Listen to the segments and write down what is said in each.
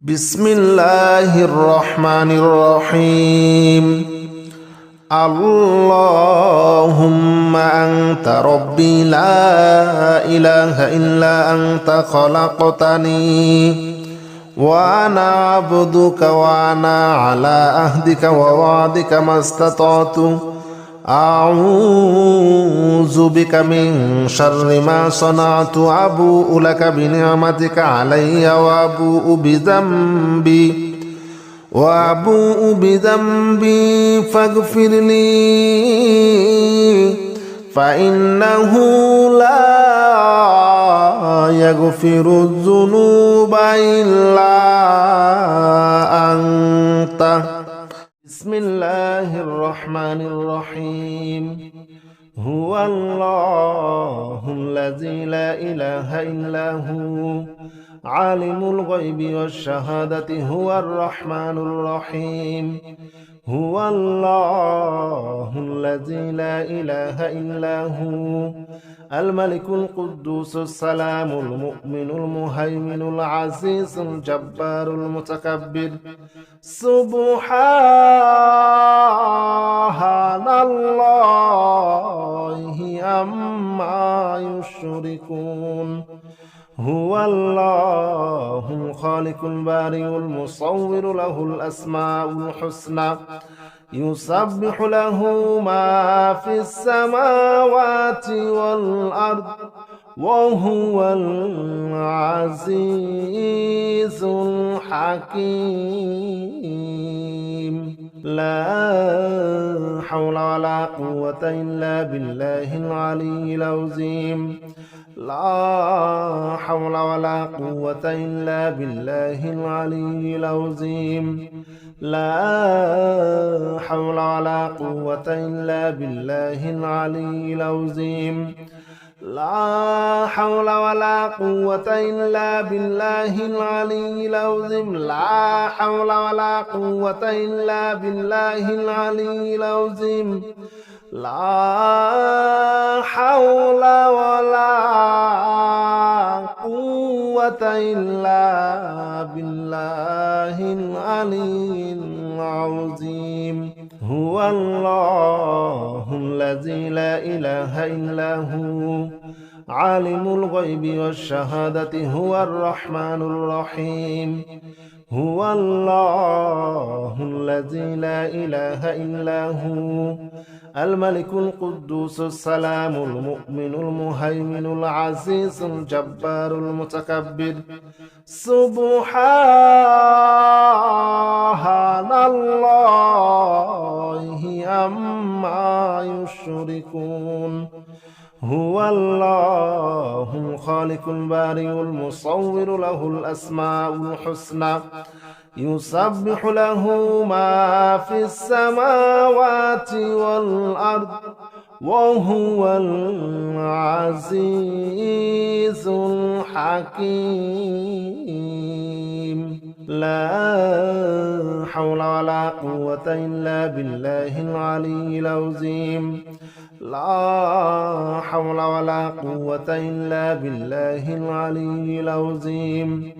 بسم الله الرحمن الرحيم. اللهم أنت ربي لا إله إلا أنت خلقتني وأنا عبدك وأنا على عهدك ووعدك ما استطعت أعوذ بك من شر ما صنعت أبوء لك بنعمتك علي وأبوء بذنبي فاغفر لي فإنه لا يغفر الذنوب إلا أنت. بسم الله الرحمن الرحيم. هو الله الذي لا إله إلا هو عالم الغيب والشهادة هو الرحمن الرحيم. هو الله الذي لا إله إلا هو الملك القدوس السلام المؤمن المهيمن العزيز الجبار المتكبر. سبحان الله عما يشركون. هو الله الخالق البارئ المصور له الأسماء الحسنى يسبح له ما في السماوات والأرض وهو العزيز الحكيم. لا حول ولا قوة إلا بالله العلي العظيم. لا حول ولا قوة إلا بالله العلي العظيم. لا حول ولا قوة إلا بالله العلي العظيم. لا حول ولا قوة إلا بالله العلي العظيم. لا حول ولا قوة إلا بالله العلي العظيم. لا حول ولا قوة إلا بالله العلي العظيم. هو الله الذي لا إله إلا هو عالم الغيب والشهادة هو الرحمن الرحيم. هو الله الذي لا إله إلا هو الملك القدوس السلام المؤمن المهيمن العزيز الجبار المتكبر. سبحان الله عما يشركون. هو الله الخالق البارئ المصور له الأسماء الحسنى يسبح له ما في السماوات والأرض وهو العزيز الحكيم. لا حول ولا قوة إلا بالله العلي العظيم. لا حول ولا قوة إلا بالله العلي العظيم.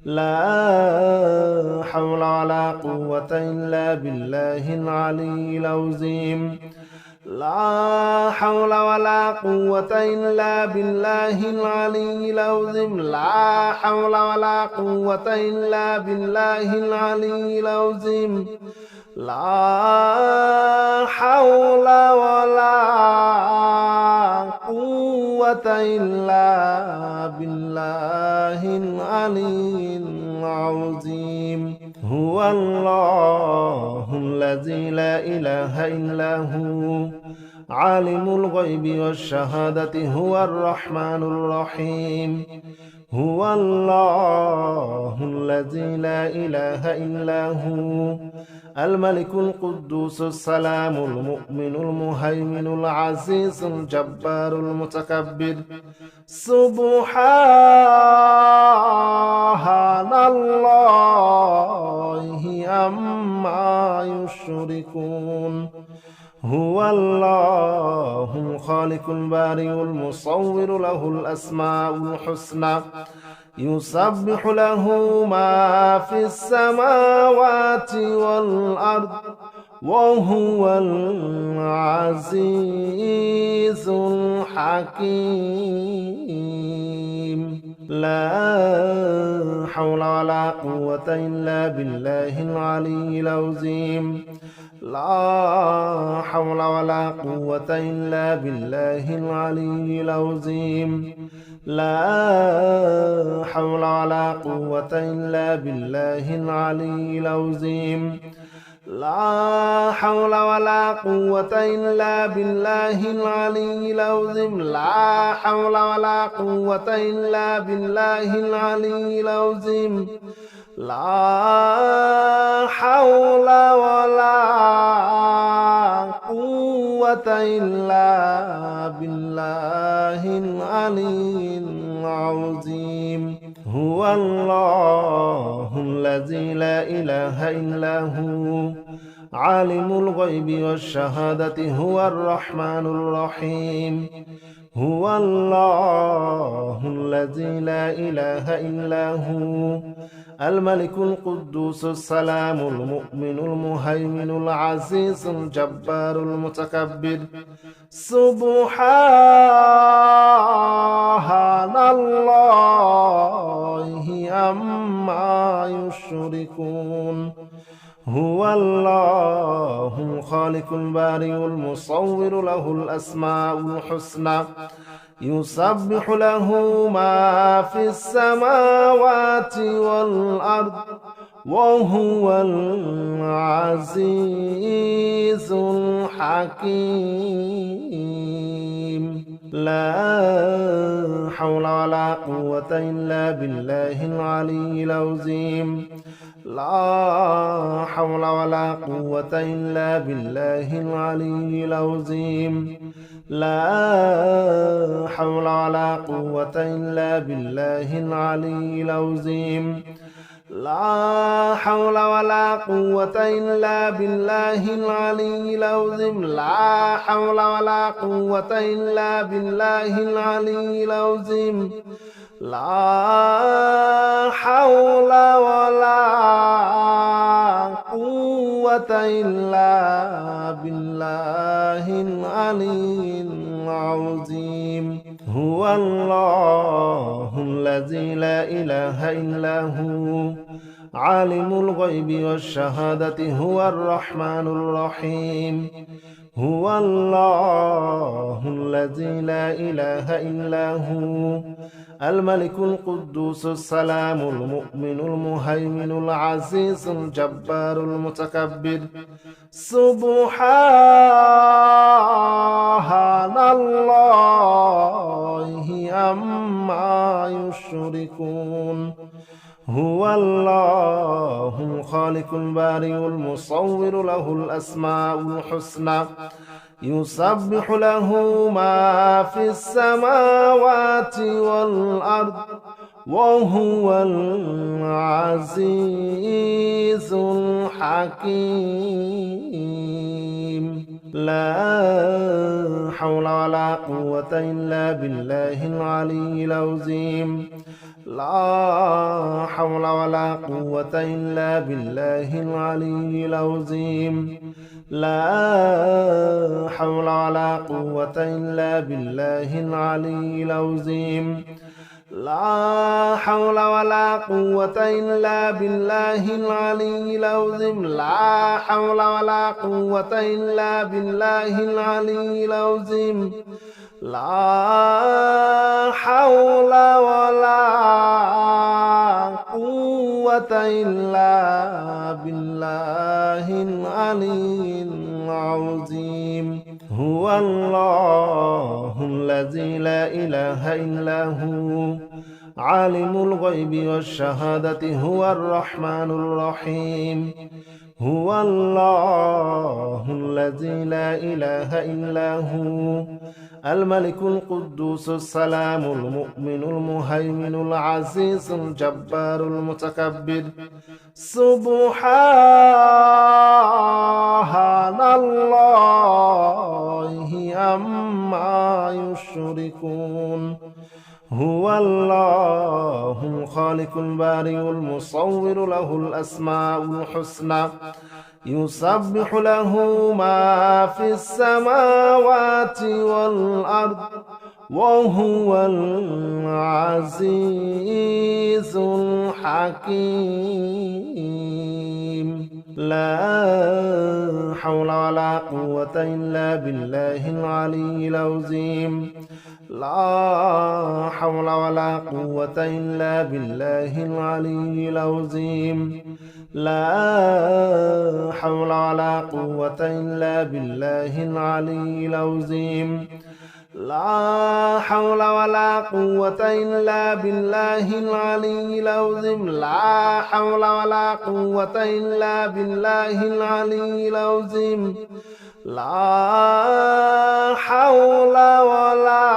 لا حول ولا قوة إلا بالله العلي العظيم. لا حول ولا قوة إلا بالله العلي العظيم. لا حول ولا قوة إلا بالله العلي العظيم. لا حول ولا قوة إلا بالله العلي العظيم. هو الله الذي لا إله إلا هو عالم الغيب والشهادة هو الرحمن الرحيم. هو الله الذي لا إله إلا هو الملك القدوس السلام المؤمن المهيمن العزيز الجبار المتكبر. سبحان الله عما يشركون. هو الله الخالق البارئ المصور له الأسماء الحسنى يسبح له ما في السماوات والأرض وهو العزيز الحكيم. لا حول ولا قوة إلا بالله العلي العظيم. لا حول ولا قوة إلا بالله العلي العظيم. لا حول ولا قوة إلا بالله العلي العظيم. لا حول ولا قوة إلا بالله العلي العظيم. لا حول ولا قوة إلا بالله العلي العظيم. لا حول ولا قوة إلا بالله العلي العظيم. هو الله الذي لا إله إلا هو عالم الغيب والشهادة هو الرحمن الرحيم. هو الله الذي لا إله إلا هو الملك القدوس السلام المؤمن المهيمن العزيز الجبار المتكبر. سبحان الله عما يشركون. هو الله الخالق البارئ المصور له الأسماء الحسنى يسبح له ما في السماوات والأرض وهو العزيز الحكيم. لا حول ولا قوة إلا بالله العلي العظيم. لا حول ولا قوة إلا بالله العلي العظيم. لا حول ولا قوة إلا بالله العلي العظيم. لا حول ولا قوة إلا بالله العلي العظيم. لا حول ولا قوة إلا بالله العلي العظيم. لا حول ولا قوة إلا بالله العلي العظيم. هو الله الذي لا إله إلا هو عالم الغيب والشهادة هو الرحمن الرحيم. هو الله الذي لا إله إلا هو الملك القدوس السلام المؤمن المهيمن العزيز الجبار المتكبر. سبحان الله عما يشركون. هو الله الخالق البارئ المصور له الأسماء الحسنى يسبح له ما في السماوات والأرض وهو العزيز الحكيم. لا حول ولا قوة إلا بالله العلي العظيم. لا حول ولا قوة إلا بالله العلي العظيم. لا حول ولا قوة إلا بالله العلي العظيم. لا حول ولا قوة إلا بالله العلي العظيم. لا حول ولا قوة إلا بالله العلي العظيم. لا حول ولا قوة إلا بالله العلي العظيم. هو الله الذي لا إله إلا هو عالم الغيب والشهادة هو الرحمن الرحيم. هو الله الذي لا إله إلا هو الملك القدوس السلام المؤمن المهيمن العزيز الجبار المتكبر. سبحان الله عما يشركون. هو الله الخالق البارئ المصور له الأسماء الحسنى يسبح له ما في السماوات والأرض وهو العزيز الحكيم لا حول ولا قوة إلا بالله العلي العظيم لا حول ولا قوة إلا بالله العلي العظيم لا حول ولا قوة إلا بالله العلي العظيم لا حول ولا قوة إلا بالله العلي العظيم لا حول ولا قوة إلا بالله العلي العظيم لا حول ولا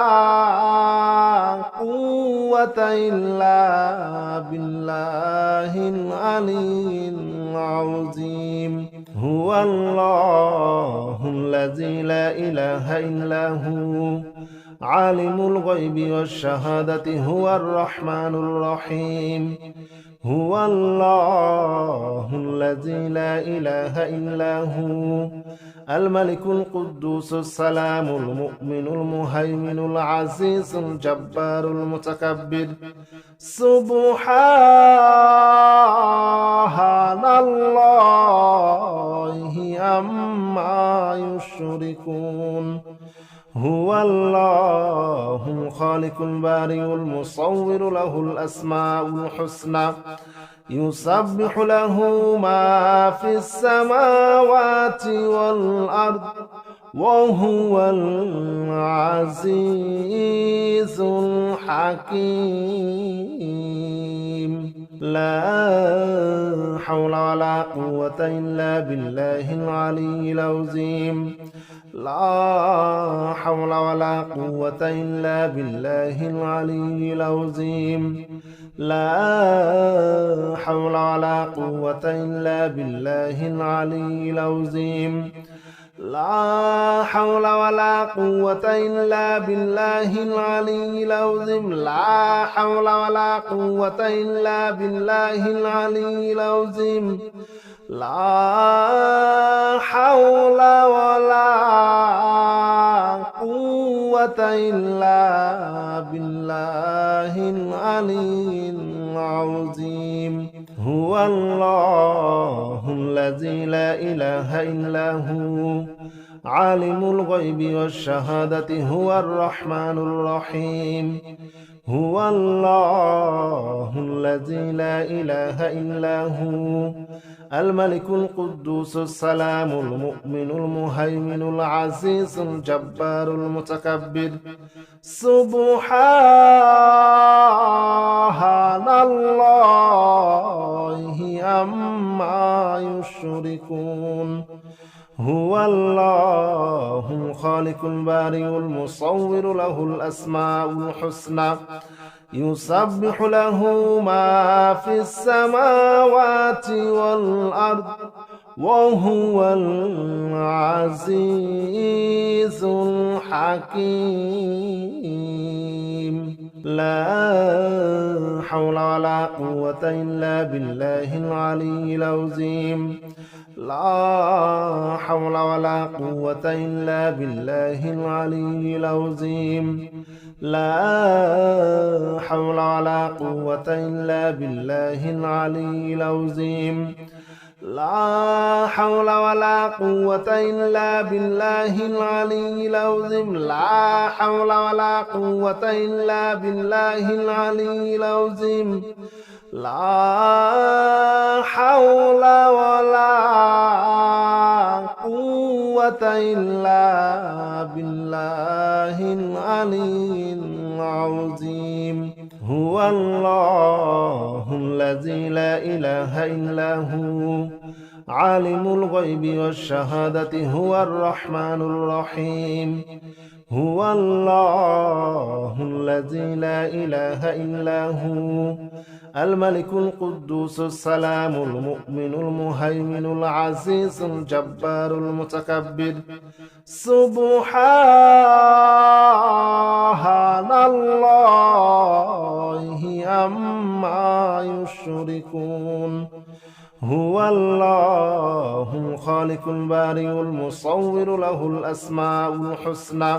قوة إلا بالله العلي العظيم هو الله الذي لا إله إلا هو عالم الغيب والشهادة هو الرحمن الرحيم هو الله الذي لا إله إلا هو الملك القدوس السلام المؤمن المهيمن العزيز الجبار المتكبر سبحان الله عما يشركون هو الله الخالق البارئ المصور له الأسماء الحسنى يسبح له ما في السماوات والأرض وهو العزيز الحكيم لا حول ولا قوة إلا بالله العلي العظيم لا حول ولا قوة إلا بالله العلي العظيم لا حول ولا قوة إلا بالله العلي العظيم لا حول ولا قوة إلا بالله العلي العظيم لا حول ولا قوة إلا بالله العلي العظيم لا حول ولا قوة إلا بالله العلي العظيم هو الله الذي لا إله إلا هو عالم الغيب والشهادة هو الرحمن الرحيم هو الله الذي لا إله إلا هو الملك القدوس السلام المؤمن المهيمن العزيز الجبار المتكبر سبحان الله عما يشركون هو الله الخالق البارئ المصور له الأسماء الحسنى يسبح له ما في السماوات والأرض وهو العزيز الحكيم لا حول ولا قوة إلا بالله العلي العظيم لا حول ولا قوة إلا بالله العلي العظيم لا حول ولا قوة إلا بالله العلي العظيم لا حول ولا قوة إلا بالله العلي العظيم لا حول ولا قوة إلا بالله العلي العظيم لا حول ولا قوة إلا بالله العلي العظيم هو الله الذي لا إله إلا هو عالم الغيب والشهادة هو الرحمن الرحيم هو الله الذي لا إله إلا هو الملك القدوس السلام المؤمن المهيمن العزيز الجبار المتكبر سبحان الله عما يشركون هو الله الخالق البارئ المصور له الأسماء الحسنى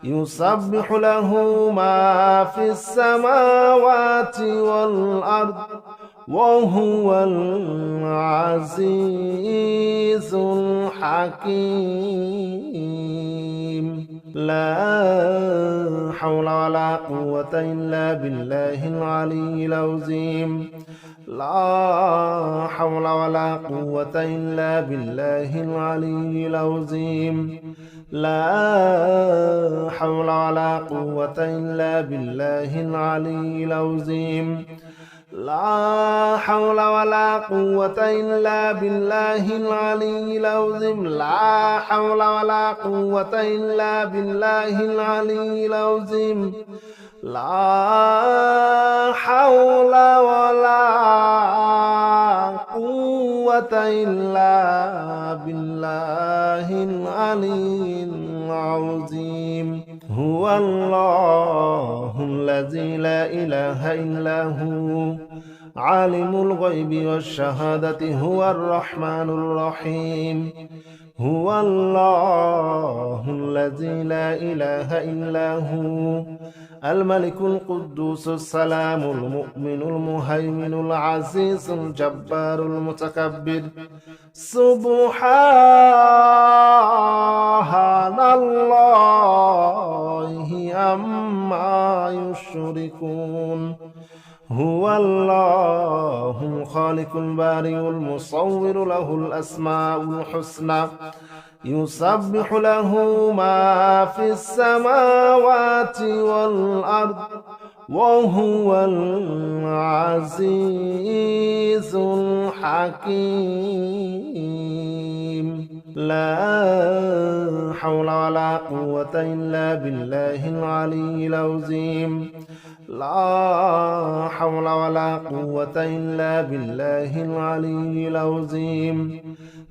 يسبح له ما في السماوات والأرض وهو العزيز الحكيم لا حول ولا قوة إلا بالله العلي العظيم لا حول ولا قوة إلا بالله العلي العظيم لا حول ولا قوة إلا بالله العلي العظيم لا حول ولا قوة إلا بالله العلي العظيم لا حول ولا قوة إلا بالله العلي العظيم لا حول ولا قوة إلا بالله العلي العظيم هو الله الذي لا إله إلا هو عالم الغيب والشهادة هو الرحمن الرحيم هو الله الذي لا إله إلا هو الملك القدوس السلام المؤمن المهيمن العزيز الجبار المتكبر سبحان الله عما يشركون هو الله الخالق البارئ المصور له الأسماء الحسنى يسبح له ما في السماوات والأرض وهو العزيز الحكيم لا حول ولا قوة إلا بالله العلي العظيم لا حول ولا قوة إلا بالله العلي العظيم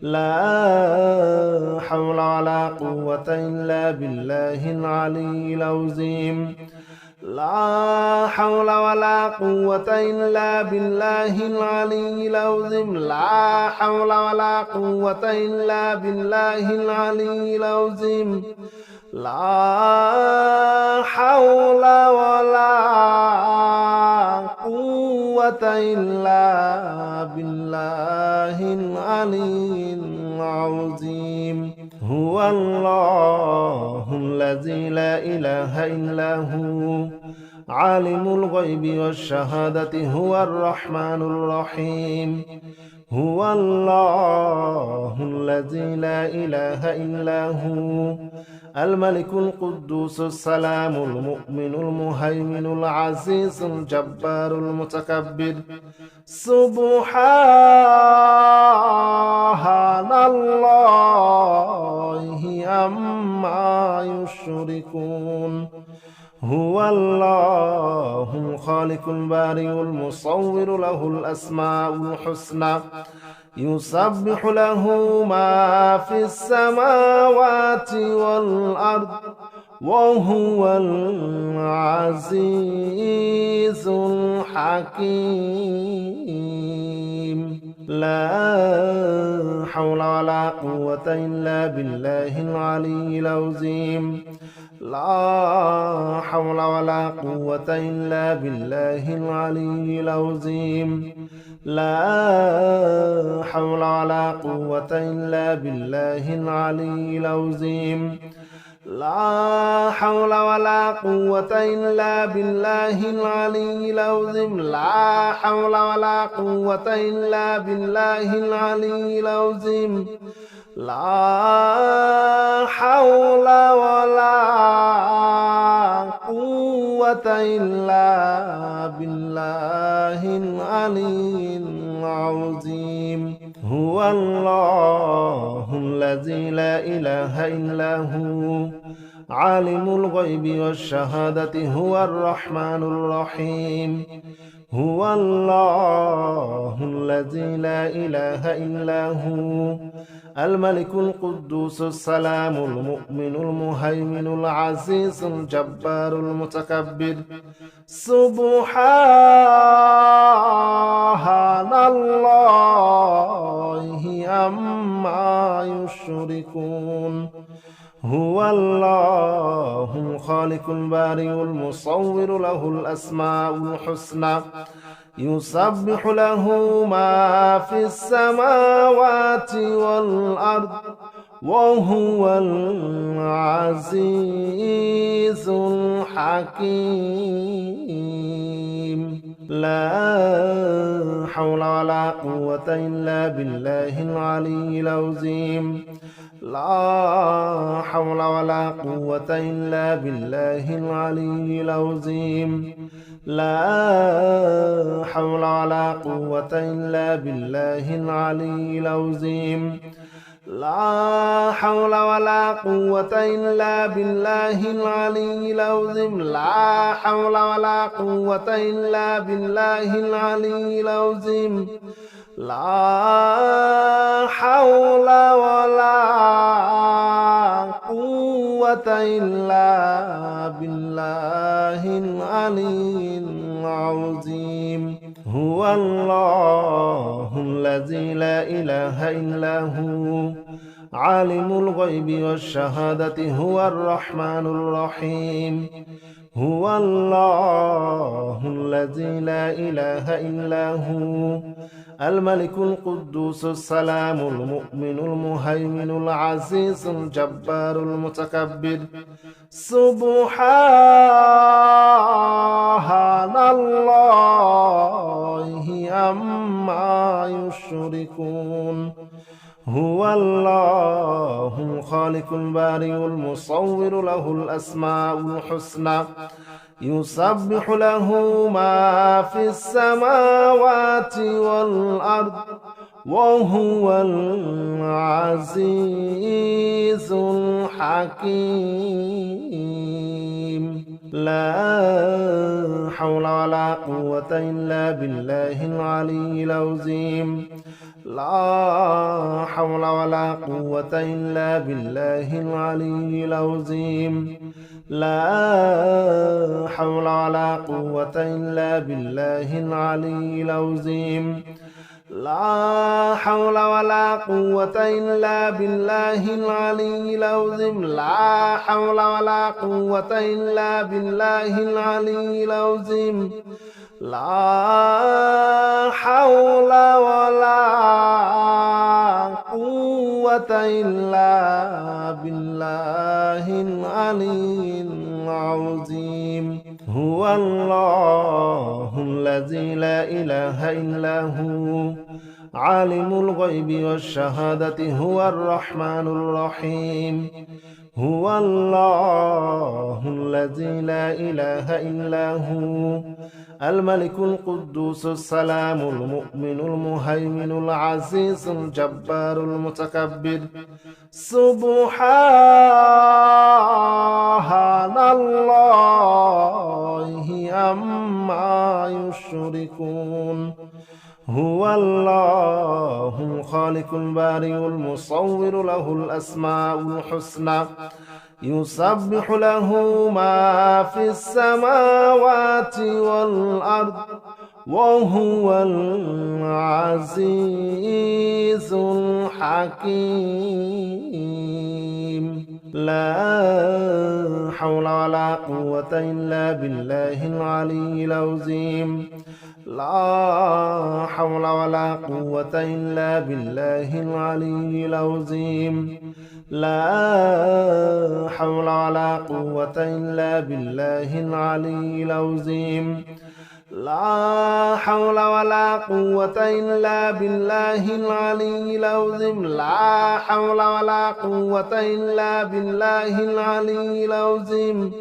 لا حول ولا قوة إلا بالله العلي العظيم لا حول ولا قوة إلا بالله العلي العظيم لا حول ولا قوة إلا بالله العلي العظيم لا حول ولا قوة إلا بالله العلي العظيم هو الله الذي لا إله إلا هو عالم الغيب والشهادة هو الرحمن الرحيم هو الله الذي لا إله إلا هو الملك القدوس السلام المؤمن المهيمن العزيز الجبار المتكبر سبحان الله عما يشركون هو الله الخالق البارئ المصور له الأسماء الحسنى يسبح له ما في السماوات والأرض وهو العزيز الحكيم لا حول ولا قوة إلا بالله العلي العظيم لا حول ولا قوة إلا بالله العلي العظيم لا حول ولا قوة إلا بالله العلي العظيم لا حول ولا قوة إلا بالله العلي العظيم لا حول ولا قوة إلا بالله العلي العظيم لا حول ولا قوة إلا بالله العلي العظيم هو الله الذي لا إله إلا هو عالم الغيب والشهادة هو الرحمن الرحيم هو الله الذي لا إله إلا هو الملك القدوس السلام المؤمن المهيمن العزيز الجبار المتكبر سبحان الله عما يشركون هو الله الخالق البارئ المصور له الأسماء الحسنى يسبح له ما في السماوات والأرض وهو العزيز الحكيم لا حول ولا قوة إلا بالله العلي العظيم لا حول ولا قوة إلا بالله العلي العظيم لا حول ولا قوة إلا بالله العلي العظيم لا حول ولا قوة إلا بالله العلي العظيم لا حول ولا قوة إلا بالله العلي العظيم لا حول ولا قوة إلا بالله العلي العظيم هو الله الذي لا إله إلا هو عالم الغيب والشهادة هو الرحمن الرحيم هو الله الذي لا إله إلا هو الملك القدوس السلام المؤمن المهيمن العزيز الجبار المتكبر سبحان الله عما يشركون هو الله الخالق البارئ المصور له الأسماء الحسنى يسبح له ما في السماوات والأرض وهو العزيز الحكيم لا حول ولا قوة إلا بالله العلي العظيم لا حول ولا قوة إلا بالله العلي العظيم لا حول ولا قوة إلا بالله العلي العظيم لا حول ولا قوة إلا بالله العلي العظيم لا حول ولا قوة إلا بالله العلي العظيم لا حول ولا قوة إلا بالله العلي العظيم هو الله الذي لا إله إلا هو عالم الغيب والشهادة هو الرحمن الرحيم هو الله الذي لا إله إلا هو الملك القدوس السلام المؤمن المهيمن العزيز الجبار المتكبر سبحان الله عما يشركون هو الله الخالق البارئ المصور له الأسماء الحسنى يسبح له ما في السماوات والأرض وهو العزيز الحكيم لا حول ولا قوة إلا بالله العلي العظيم لا حول ولا قوة إلا بالله العلي العظيم لا حول ولا قوة إلا بالله العلي العظيم لا حول ولا قوة إلا بالله العلي العظيم لا حول ولا قوة إلا بالله العلي العظيم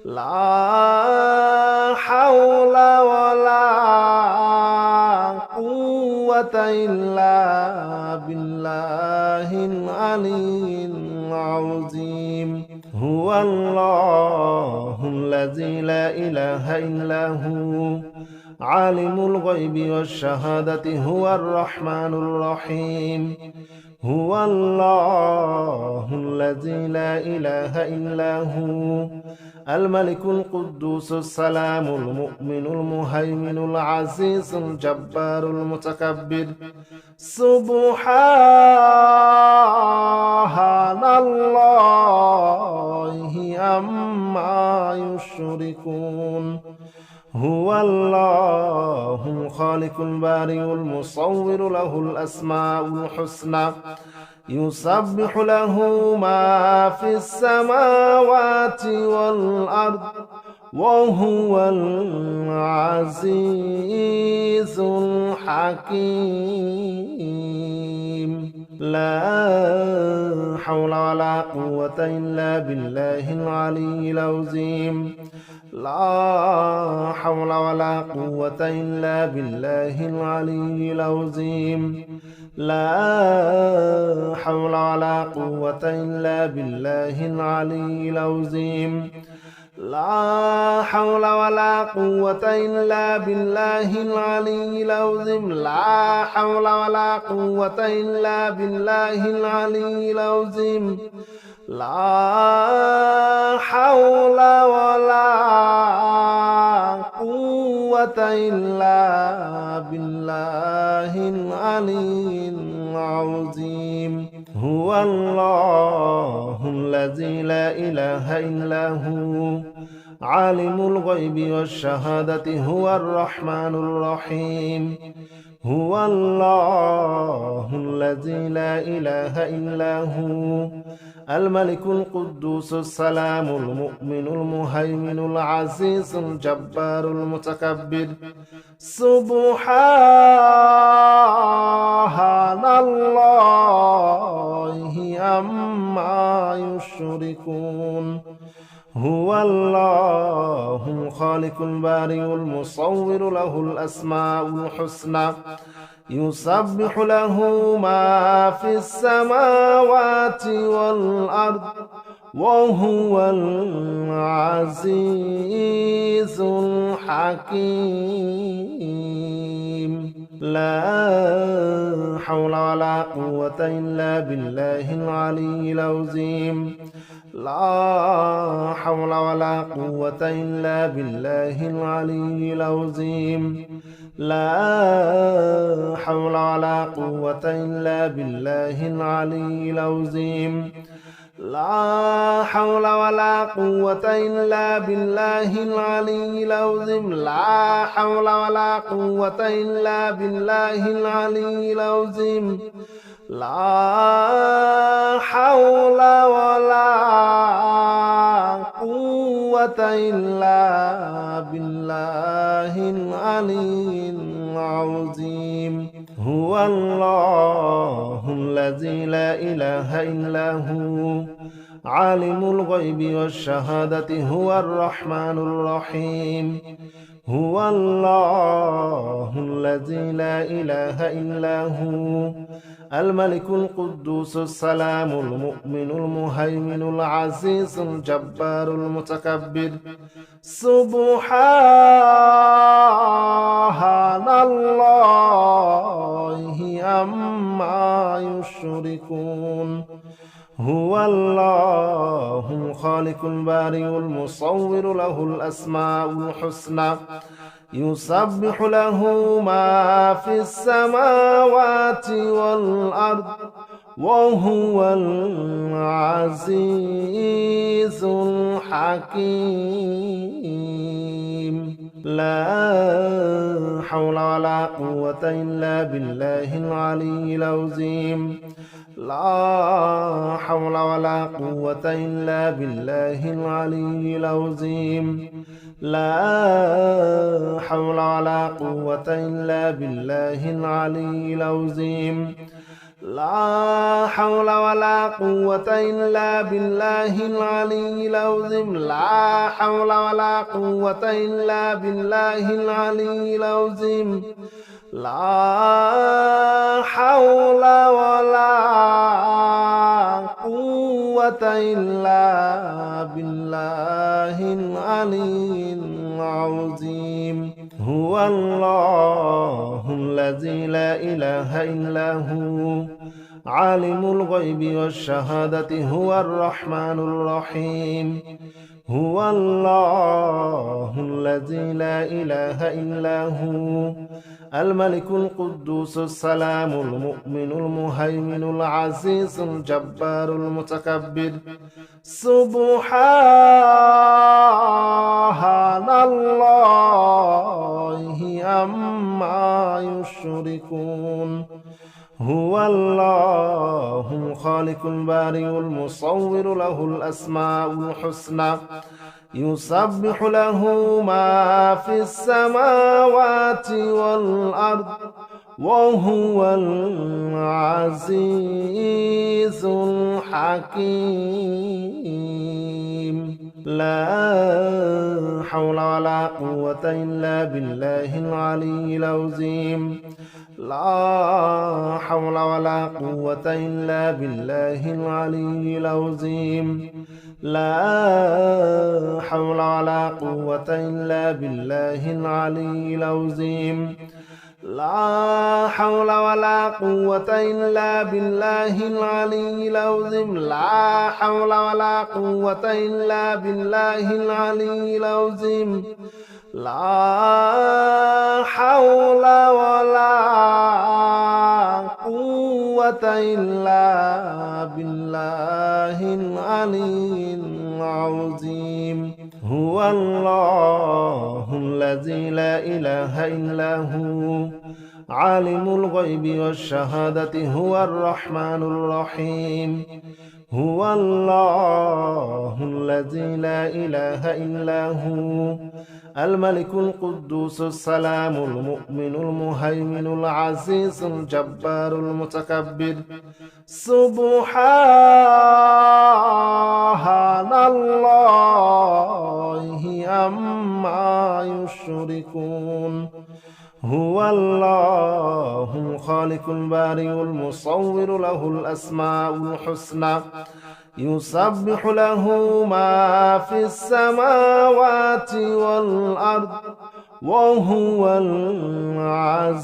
لا حول ولا قوة إلا بالله العلي العظيم هو الله الذي لا إله إلا هو عالم الغيب والشهادة هو الرحمن الرحيم هو الله الذي لا إله إلا هو الملك القدوس السلام المؤمن المهيمن العزيز الجبار المتكبر سبحان الله عما يشركون هو الله الخالق البارئ المصور له الأسماء الحسنى يسبح له ما في السماوات والأرض وهو العزيز الحكيم لا حول ولا قوة إلا بالله العلي العظيم لا حول ولا قوة إلا بالله العلي العظيم لا حول ولا قوة إلا بالله العلي العظيم لا حول ولا قوة إلا بالله العلي العظيم لا حول ولا قوة إلا بالله العلي العظيم لا حول ولا قوة إلا بالله العلي العظيم هو الله الذي لا إله إلا هو عالم الغيب والشهادة هو الرحمن الرحيم هو الله الذي لا إله إلا هو الملك القدوس السلام المؤمن المهيمن العزيز الجبار المتكبر سبحان الله عما يشركون هو الله الخالق البارئ المصور له الأسماء الحسنى يسبح له ما في السماوات والأرض وهو العزيز الحكيم لا حول ولا قوة إلا بالله العلي العظيم لا حول ولا قوة إلا بالله العلي العظيم لا حول ولا قوة إلا بالله العلي العظيم لا حول ولا قوة إلا بالله العلي العظيم لا حول ولا قوة إلا بالله العلي العظيم لا حول ولا قوة إلا بالله العلي العظيم هو الله الذي لا إله إلا هو عالم الغيب والشهادة هو الرحمن الرحيم هو الله الذي لا إله إلا هو الملك القدوس السلام المؤمن المهيمن العزيز الجبار المتكبر سبحان الله عما يشركون هو الله الخالق البارئ المصور له الأسماء الحسنى يسبح له ما في السماوات والأرض وهو العزيز الحكيم لا حول ولا قوة إلا بالله العلي العظيم لا حول ولا قوة إلا بالله العلي العظيم لا حول ولا قوة إلا بالله العلي العظيم لا حول ولا قوة إلا بالله العلي العظيم لا حول ولا قوة إلا بالله العلي العظيم لا حول ولا قوة قوة إلا بالله العلي العظيم هو الله الذي لا إله إلا هو عالم الغيب والشهادة هو الرحمن الرحيم هو الله الذي لا إله إلا هو الملك القدوس السلام المؤمن المهيمن العزيز الجبار المتكبر سبحان الله عما يشركون هو الله الخالق البارئ المصور له الأسماء الحسنى يسبح له ما في السماوات والأرض وهو العزيز الحكيم لا حول ولا قوة إلا بالله العلي العظيم لا حول ولا قوة إلا بالله العلي العظيم لا حول ولا قوة إلا بالله العلي العظيم لا حول ولا قوة إلا بالله العلي العظيم لا حول ولا قوة إلا بالله العلي العظيم لا حول ولا قوة إلا بالله العلي العظيم هو الله الذي لا إله إلا هو عالم الغيب والشهادة هو الرحمن الرحيم هو الله الذي لا إله إلا هو الملك القدوس السلام المؤمن المهيمن العزيز الجبار المتكبر سبحان الله عما يشركون هو الله الخالق البارئ المصور له الأسماء الحسنى يسبح له ما في السماوات والأرض وهو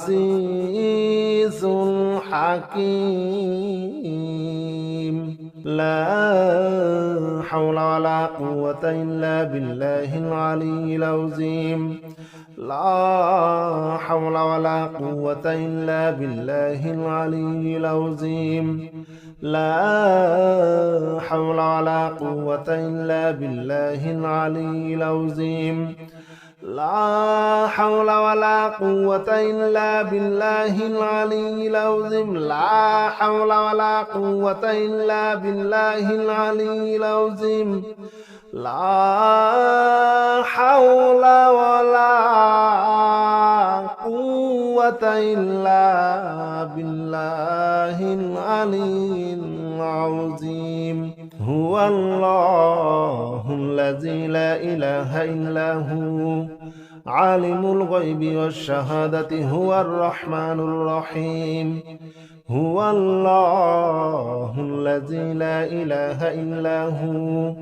العزيز الحكيم لا حول ولا قوة إلا بالله العلي العظيم لا حول ولا قوة إلا بالله العلي العظيم لا حول ولا قوة إلا بالله العلي العظيم لا حول ولا قوة إلا بالله العلي العظيم لا حول ولا قوة إلا بالله العلي العظيم لا حول ولا قوة إلا بالله العلي العظيم هو الله الذي لا إله إلا هو عالم الغيب والشهادة هو الرحمن الرحيم هو الله الذي لا إله إلا هو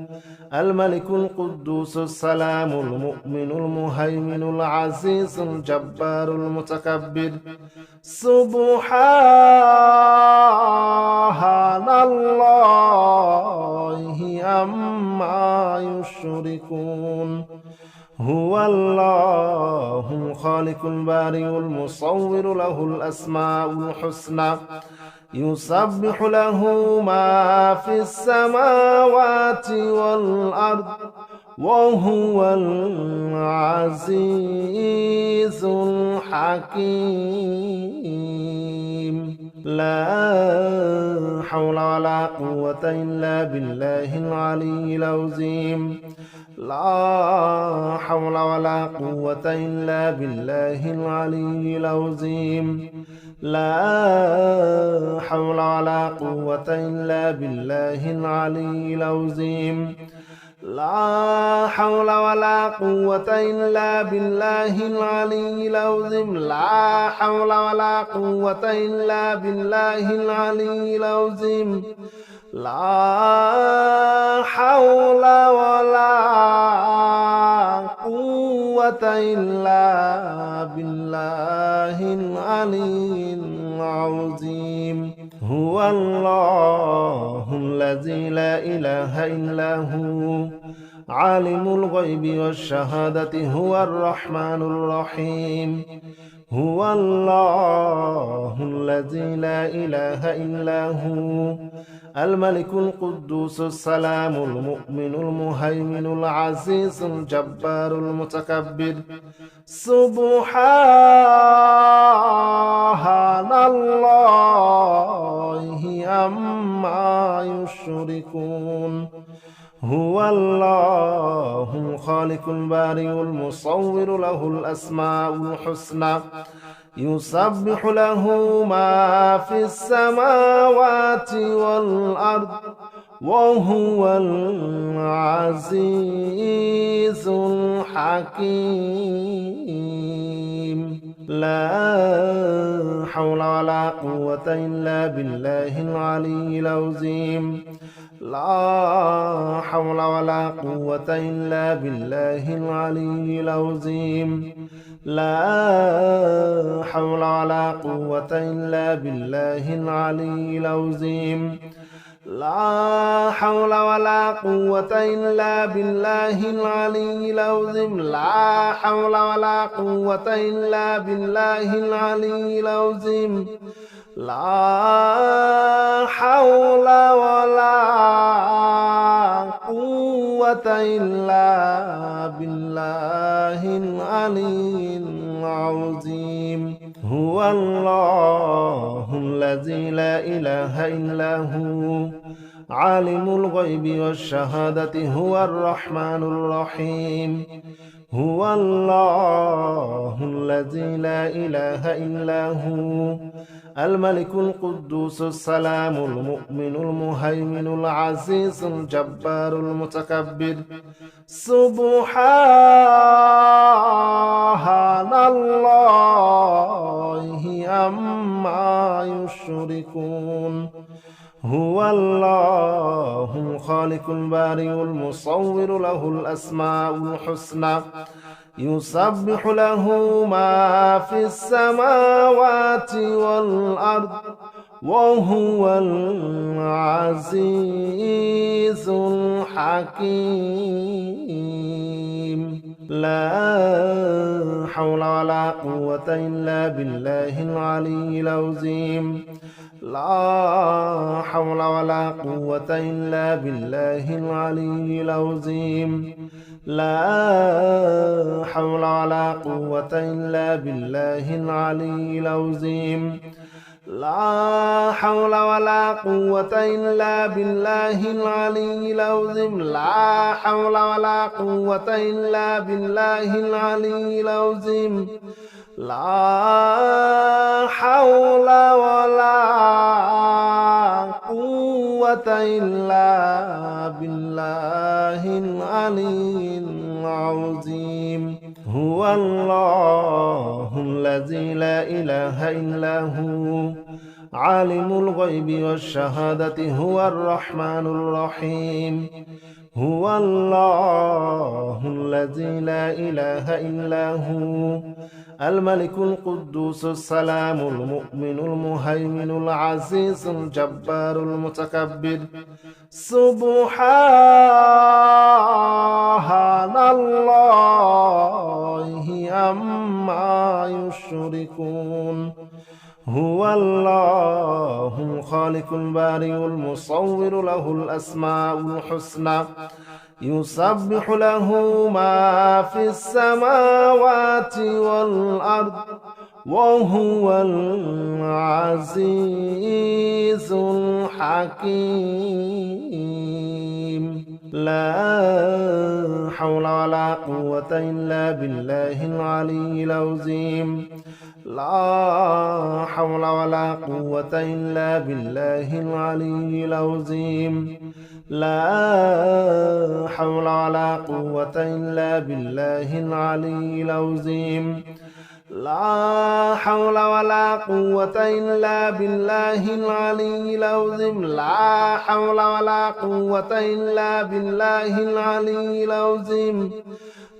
الملك القدوس السلام المؤمن المهيمن العزيز الجبار المتكبر سبحان الله عما يشركون هو الله الخالق البارئ المصور له الأسماء الحسنى يسبح له ما في السماوات والأرض وهو العزيز الحكيم لا حول ولا قوة إلا بالله العلي العظيم لا حول ولا قوة إلا بالله العلي العظيم لا حول ولا قوة إلا بالله العلي العظيم لا حول ولا قوة إلا بالله العلي العظيم لا حول ولا قوة إلا بالله العلي العظيم لا حول ولا قوة إلا بالله العلي العظيم. هو الله الذي لا إله إلا هو عالم الغيب والشهادة هو الرحمن الرحيم. هو الله الذي لا إله إلا هو الملك القدوس السلام المؤمن المهيمن العزيز الجبار المتكبر. سبحان الله عما يشركون. هو الله الخالق البارئ المصور له الأسماء الحسنى يسبح له ما في السماوات والأرض وهو العزيز الحكيم. لا حول ولا قوة إلا بالله العلي العظيم. لا حول ولا قوة إلا بالله العلي العظيم. لا حول ولا قوة إلا بالله العلي العظيم. لا حول ولا قوة إلا بالله العلي العظيم. لا حول ولا قوة إلا بالله العلي العظيم. لا حول ولا قوة إلا بالله العلي العظيم. هو الله الذي لا إله إلا هو عالم الغيب والشهادة هو الرحمن الرحيم. هو الله الذي لا إله إلا هو الملك القدوس السلام المؤمن المهيمن العزيز الجبار المتكبر. سبحان الله عما يشركون. هو الله الخالق البارئ المصور له الأسماء الحسنى يسبح له ما في السماوات والأرض وهو العزيز الحكيم. لا حول ولا قوة إلا بالله العلي العظيم. لا حول ولا قوة إلا بالله العلي العظيم. لا حول ولا قوة إلا بالله العلي العظيم. لا حول ولا قوة إلا بالله العلي العظيم. لا حول ولا قوة إلا بالله العلي العظيم. لا حول ولا قوة إلا بالله العلي العظيم. هو الله الذي لا إله إلا هو عالم الغيب والشهادة هو الرحمن الرحيم. هو الله الذي لا إله إلا هو الملك القدوس السلام المؤمن المهيمن العزيز الجبار المتكبر. سبحان الله عما يشركون. هو الله الخالق البارئ المصور له الأسماء الحسنى يسبح له ما في السماوات والأرض وهو العزيز الحكيم. لا حول ولا قوة إلا بالله العلي العظيم. لا حول ولا قوة إلا بالله العلي العظيم. لا حول ولا قوة إلا بالله العلي العظيم. لا حول ولا قوة إلا بالله العلي العظيم لا حول ولا قوة إلا بالله العلي العظيم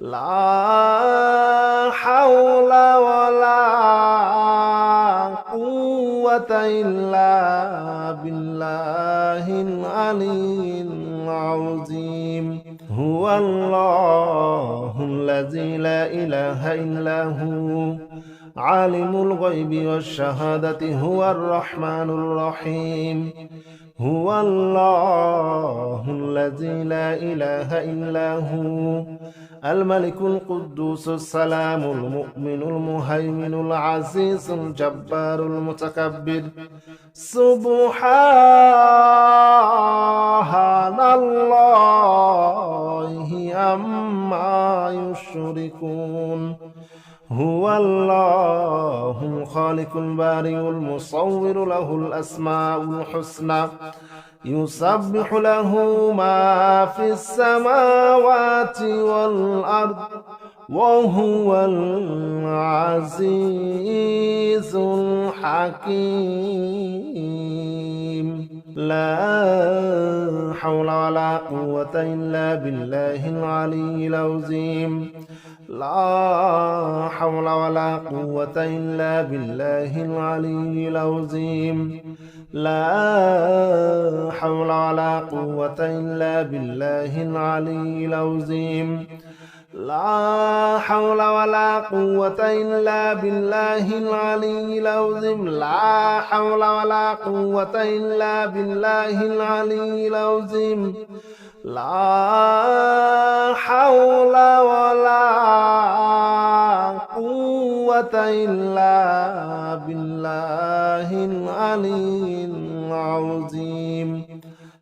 لا حول ولا قوة إلا بالله العلي العظيم هو الله الذي لا إله إلا هو عالم الغيب والشهادة هو الرحمن الرحيم هو الله الذي لا إله إلا هو الملك القدوس السلام المؤمن المهيمن العزيز الجبار المتكبر سبحان الله عما يشركون هو الله الخالق البارئ المصور له الأسماء الحسنى يسبح له ما في السماوات والأرض وهو العزيز الحكيم لا حول ولا قوة إلا بالله العلي العظيم لا حول ولا قوة إلا بالله العلي العظيم لا حول ولا قوة إلا بالله العلي العظيم لا حول ولا قوة إلا بالله العلي العظيم لا حول ولا قوة إلا بالله العلي العظيم لا حول ولا قوة إلا بالله العلي العظيم